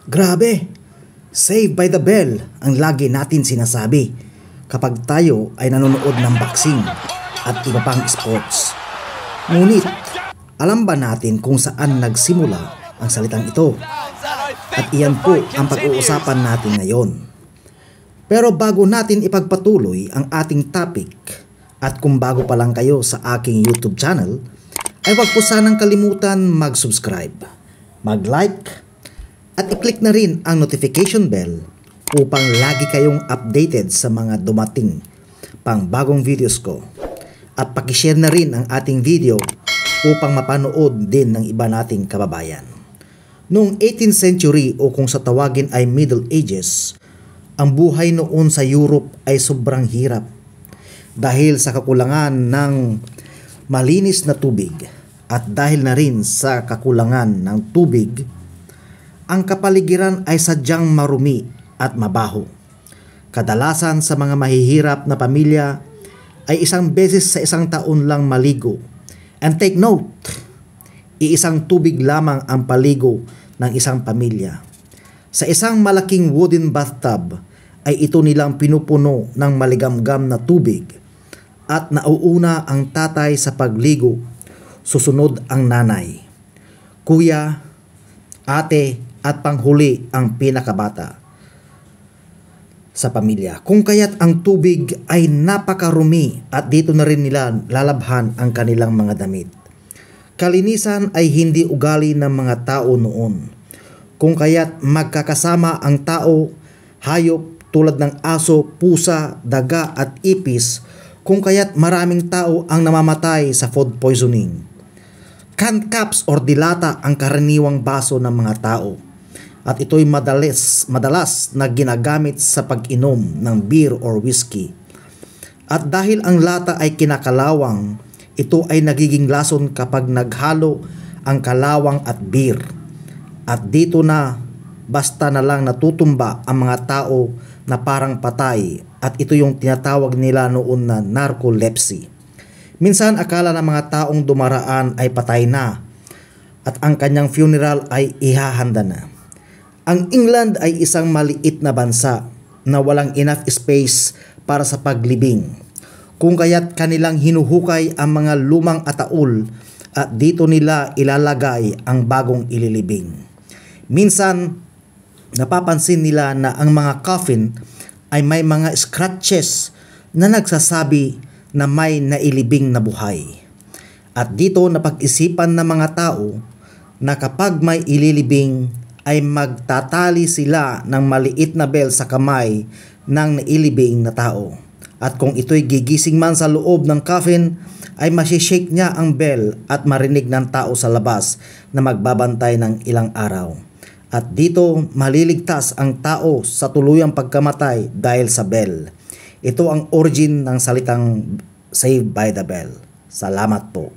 Grabe! Save by the bell ang lagi natin sinasabi kapag tayo ay nanonood ng boxing at iba pang sports. Ngunit, alam ba natin kung saan nagsimula ang salitang ito? At iyan po ang pag-uusapan natin ngayon. Pero bago natin ipagpatuloy ang ating topic, at kung bago pa lang kayo sa aking YouTube channel, ay huwag po sanang kalimutan mag-subscribe, mag-like, at i-click na rin ang notification bell upang lagi kayong updated sa mga dumating pang bagong videos ko. At pakishare na rin ang ating video upang mapanood din ng iba nating kababayan. Noong 18th century o kung sa tawagin ay Middle Ages, ang buhay noon sa Europe ay sobrang hirap dahil sa kakulangan ng malinis na tubig at dahil na rin sa kakulangan ng tubig, ang kapaligiran ay sadyang marumi at mabaho. Kadalasan sa mga mahihirap na pamilya ay isang beses sa isang taon lang maligo. And take note, iisang tubig lamang ang paligo ng isang pamilya. Sa isang malaking wooden bathtub ay ito nilang pinupuno ng maligamgam na tubig at nauuna ang tatay sa pagligo, susunod ang nanay, kuya, ate at panghuli ang pinakabata sa pamilya. Kung kaya't ang tubig ay napakarumi at dito na rin nila lalabhan ang kanilang mga damit. Kalinisan ay hindi ugali ng mga tao noon. Kung kaya't magkakasama ang tao, hayop tulad ng aso, pusa, daga at ipis, kung kaya't maraming tao ang namamatay sa food poisoning. Canned cups or dilata ang karaniwang baso ng mga tao. At ito'y madalas na ginagamit sa pag-inom ng beer or whiskey. At dahil ang lata ay kinakalawang, ito ay nagiging lason kapag naghalo ang kalawang at beer. At dito na basta na lang natutumba ang mga tao na parang patay at ito yung tinatawag nila noon na narcolepsy. Minsan akala ng mga taong dumaraan ay patay na at ang kanyang funeral ay ihahanda na. Ang England ay isang maliit na bansa na walang enough space para sa paglibing. Kung kaya't kanilang hinuhukay ang mga lumang ataol at dito nila ilalagay ang bagong ililibing. Minsan, napapansin nila na ang mga coffin ay may mga scratches na nagsasabi na may nailibing na buhay. At dito napag-isipan ng mga tao na kapag may ililibing ay magtatali sila ng maliit na bell sa kamay ng nailibing na tao. At kung ito'y gigising man sa loob ng coffin, ay masishake niya ang bell at marinig ng tao sa labas na magbabantay ng ilang araw. At dito maliligtas ang tao sa tuluyang pagkamatay dahil sa bell. Ito ang origin ng salitang Save by the Bell. Salamat po.